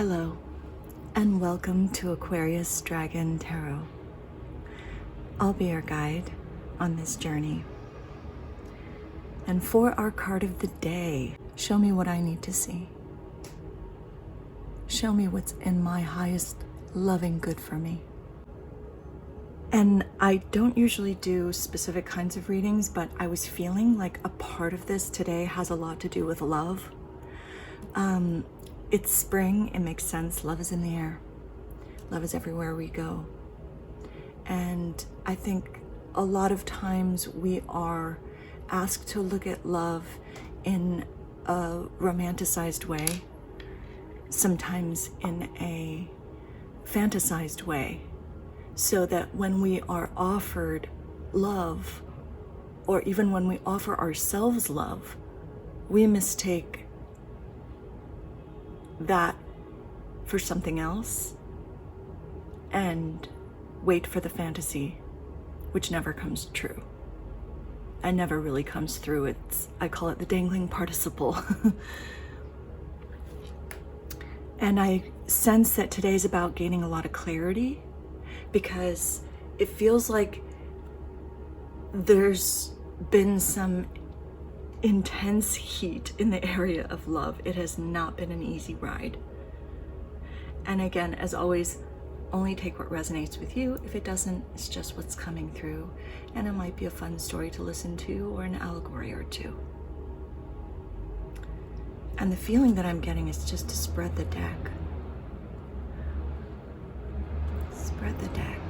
Hello, and welcome to Aquarius Dragon Tarot. I'll be your guide on this journey. And for our card of the day, show me what I need to see. Show me what's in my highest loving good for me. And I don't usually do specific kinds of readings, but I was feeling like a part of this today has a lot to do with love. It's spring, it makes sense. Love is in the air. Love is everywhere we go. And I think a lot of times we are asked to look at love in a romanticized way, sometimes in a fantasized way, so that when we are offered love, or even when we offer ourselves love, we mistake that for something else and wait for the fantasy, which never comes true and never really comes through. I call it the dangling participle. And I sense that today's about gaining a lot of clarity, because it feels like there's been some intense heat in the area of love. It has not been an easy ride. And again, as always, only take what resonates with you. If it doesn't, it's just what's coming through. And it might be a fun story to listen to or an allegory or two. And the feeling that I'm getting is just to spread the deck. Spread the deck.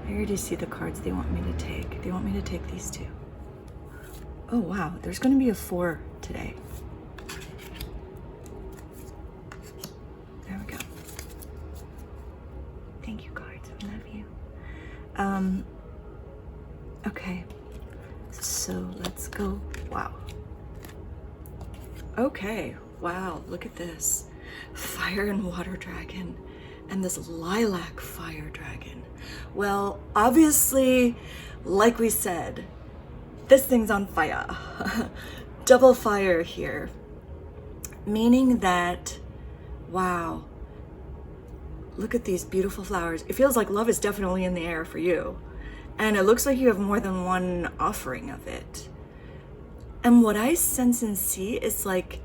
I already see the cards they want me to take. They want me to take these two. Oh wow, there's going to be a 4 today. There we go. Thank you, cards. I love you. Okay. So let's go. Wow. Okay. Wow, look at this. Fire and water dragon. And this lilac fire dragon. Well, obviously, like we said, this thing's on fire. Double fire here. Meaning that, wow, look at these beautiful flowers. It feels like love is definitely in the air for you. And it looks like you have more than one offering of it. And what I sense and see is like,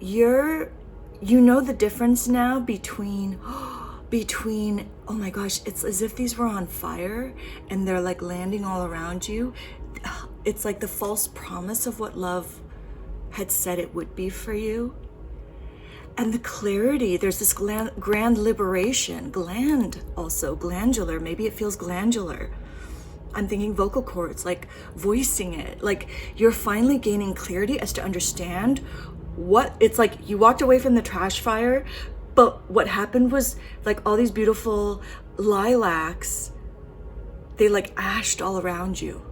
you know the difference now between, oh my gosh, it's as if these were on fire and they're like landing all around you. It's like the false promise of what love had said it would be for you. And the clarity, there's this grand liberation, glandular, maybe it feels glandular. I'm thinking vocal cords, like voicing it, like you're finally gaining clarity as to understand what it's like. You walked away from the trash fire, but what happened was like all these beautiful lilacs, they like ashed all around you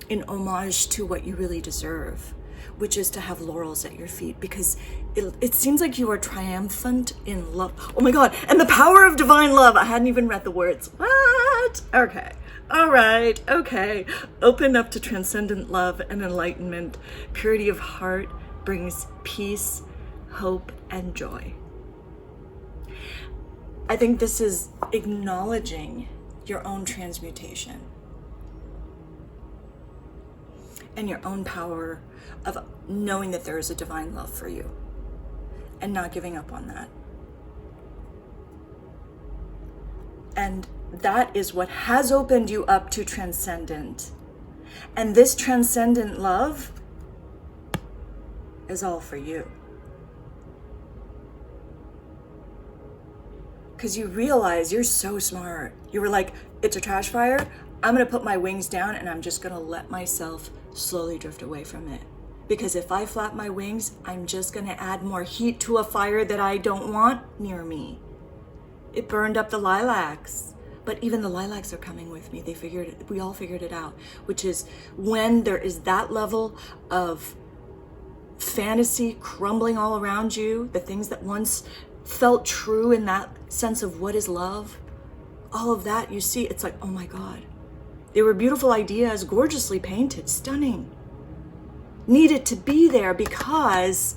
in homage to what you really deserve, which is to have laurels at your feet, because it seems like you are triumphant in love. Oh my God, and the power of divine love. I hadn't even read the words. What? Okay. All right. Okay. Open up to transcendent love and enlightenment. Purity of heart brings peace, hope, and joy. I think this is acknowledging your own transmutation and your own power of knowing that there is a divine love for you and not giving up on that. And that is what has opened you up to transcendent. And this transcendent love is all for you. Because you realize you're so smart. You were like, it's a trash fire. I'm going to put my wings down and I'm just going to let myself slowly drift away from it. Because if I flap my wings, I'm just going to add more heat to a fire that I don't want near me. It burned up the lilacs. But even the lilacs are coming with me. We all figured it out. Which is when there is that level of fantasy crumbling all around you, the things that once felt true in that sense of what is love, all of that, you see, it's like, oh my God. They were beautiful ideas, gorgeously painted, stunning. Needed to be there because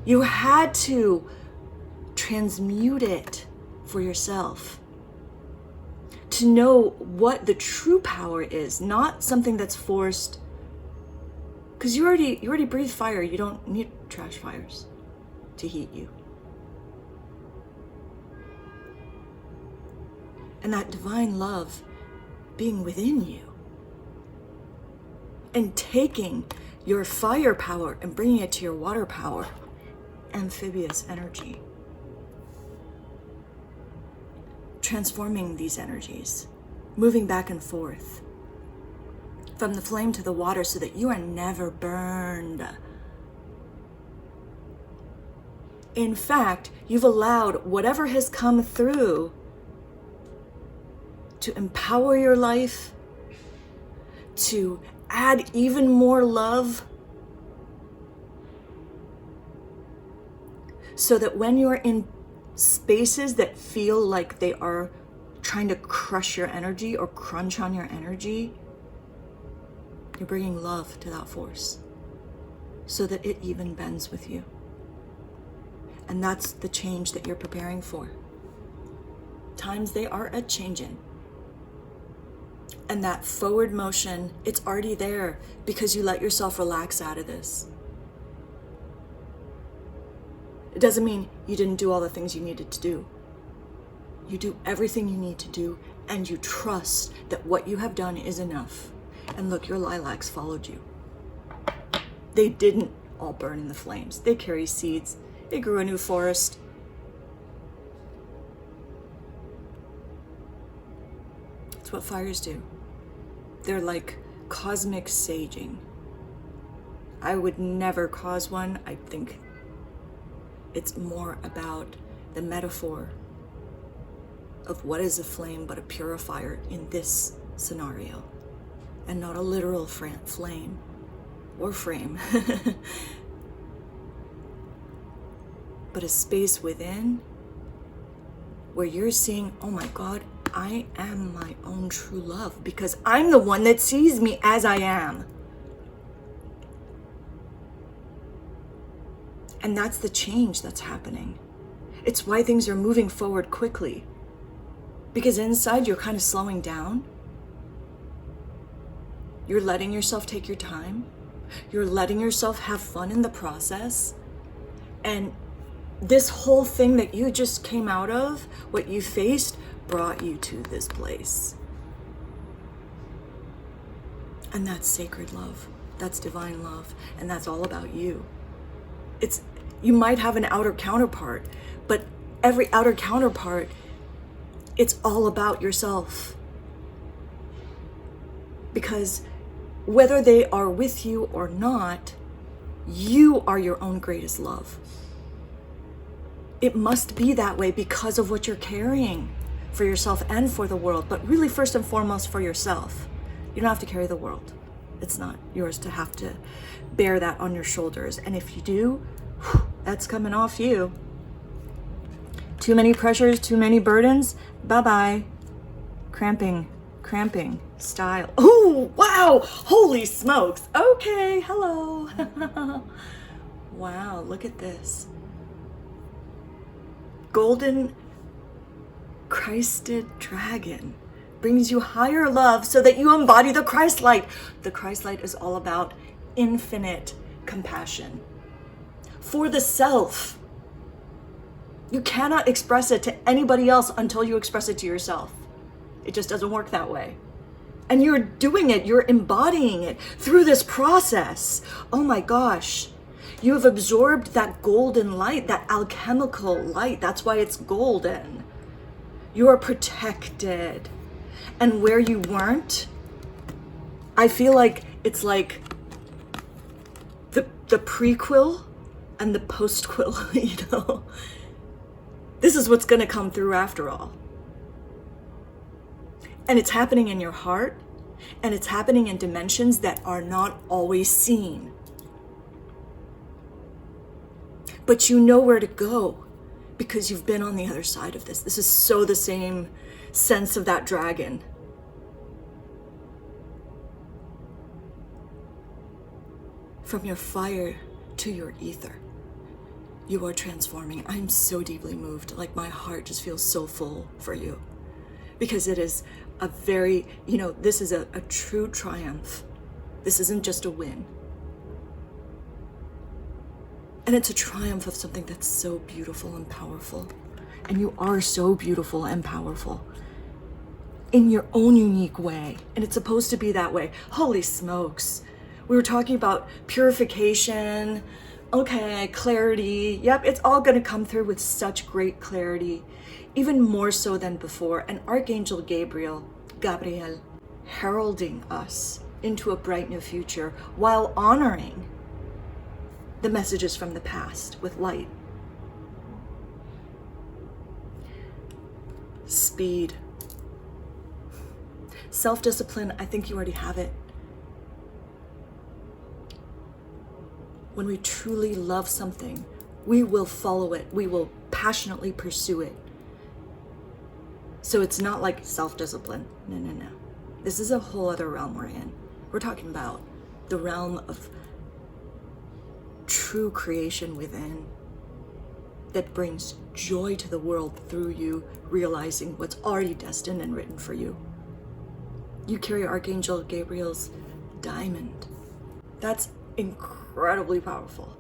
You had to transmute it for yourself to know what the true power is, not something that's forced. Because you already breathe fire. You don't need trash fires to heat you. And that divine love being within you and taking your fire power and bringing it to your water power, amphibious energy. Transforming these energies, moving back and forth from the flame to the water so that you are never burned. In fact, you've allowed whatever has come through to empower your life, to add even more love, so that when you're in spaces that feel like they are trying to crush your energy or crunch on your energy, you're bringing love to that force so that it even bends with you. And that's the change that you're preparing for. Times they are a-changing. And that forward motion, it's already there because you let yourself relax out of this. It doesn't mean you didn't do all the things you needed to do. You do everything you need to do, and you trust that what you have done is enough. And look, your lilacs followed you. They didn't all burn in the flames. They carry seeds. They grew a new forest. It's what fires do. They're like cosmic saging. I would never cause one. I think it's more about the metaphor of what is a flame but a purifier in this scenario, and not a literal flame or frame, but a space within where you're seeing, oh my God, I am my own true love because I'm the one that sees me as I am. And that's the change that's happening. It's why things are moving forward quickly. Because inside you're kind of slowing down. You're letting yourself take your time. You're letting yourself have fun in the process. And this whole thing that you just came out of, what you faced, brought you to this place. And that's sacred love. That's divine love. And that's all about you. You might have an outer counterpart, but every outer counterpart, it's all about yourself. Because whether they are with you or not, you are your own greatest love. It must be that way because of what you're carrying for yourself and for the world, but really first and foremost for yourself. You don't have to carry the world. It's not yours to have to bear that on your shoulders. And if you do, that's coming off you. Too many pressures, too many burdens, bye-bye. Cramping style. Oh, wow, holy smokes. Okay, hello. Wow, look at this. Golden Christed dragon brings you higher love so that you embody the Christ light. The Christ light is all about infinite compassion for the self. You cannot express it to anybody else until you express it to yourself. It just doesn't work that way. And you're doing it, you're embodying it through this process. Oh my gosh. You have absorbed that golden light, that alchemical light. That's why it's golden. You are protected. And where you weren't, I feel like it's like the prequel and the postquel, you know. This is what's going to come through after all. And it's happening in your heart, and it's happening in dimensions that are not always seen. But you know where to go because you've been on the other side of this. This is so the same sense of that dragon. From your fire to your ether. You are transforming. I'm so deeply moved. Like my heart just feels so full for you. Because it is a very, this is a true triumph. This isn't just a win. And it's a triumph of something that's so beautiful and powerful. And you are so beautiful and powerful in your own unique way. And it's supposed to be that way. Holy smokes. We were talking about purification. Okay, clarity. Yep, it's all going to come through with such great clarity. Even more so than before. And Archangel Gabriel, heralding us into a bright new future while honoring the messages from the past with light. Speed. Self-discipline, I think you already have it. When we truly love something, we will follow it. We will passionately pursue it. So it's not like self-discipline. No. This is a whole other realm we're in. We're talking about the realm of true creation within that brings joy to the world through you, realizing what's already destined and written for you. You carry Archangel Gabriel's diamond. That's incredibly powerful.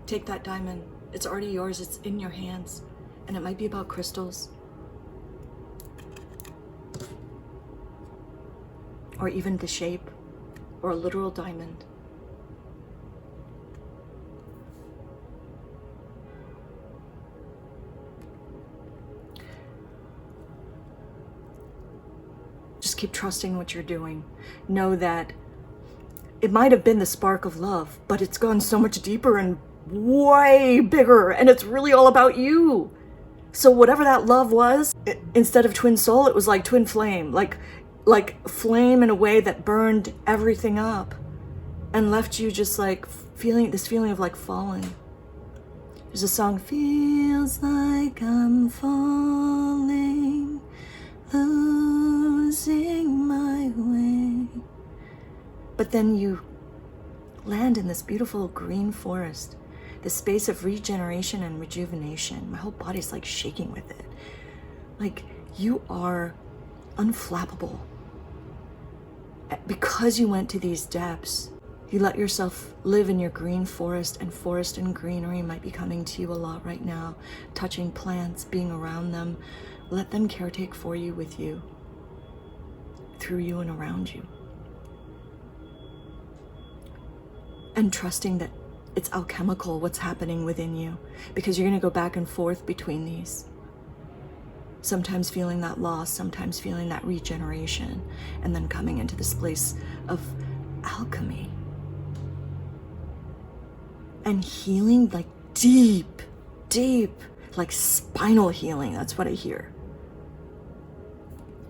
Take that diamond. It's already yours. It's in your hands. And it might be about crystals. Or even the shape. Or a literal diamond. Just keep trusting what you're doing. Know that it might have been the spark of love, but it's gone so much deeper and way bigger, and it's really all about you. So whatever that love was, instead of twin soul, it was like twin flame, like flame in a way that burned everything up and left you just like feeling of like falling. There's a song, feels like I'm falling, losing my way. But then you land in this beautiful green forest, this space of regeneration and rejuvenation. My whole body's like shaking with it. Like you are unflappable. Because you went to these depths, you let yourself live in your green forest, and forest and greenery might be coming to you a lot right now. Touching plants, being around them. Let them caretake for you, with you, through you and around you. And trusting that it's alchemical what's happening within you, because you're going to go back and forth between these. Sometimes feeling that loss, sometimes feeling that regeneration, and then coming into this place of alchemy. And healing, like deep, like spinal healing. That's what I hear.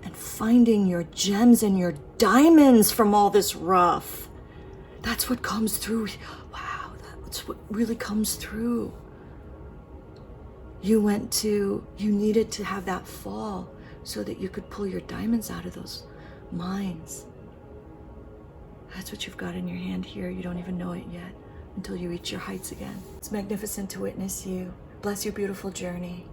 And finding your gems and your diamonds from all this rough. That's what comes through. Wow, that's what really comes through. You needed to have that fall so that you could pull your diamonds out of those mines. That's what you've got in your hand here. You don't even know it yet until you reach your heights again. It's magnificent to witness you. Bless your beautiful journey.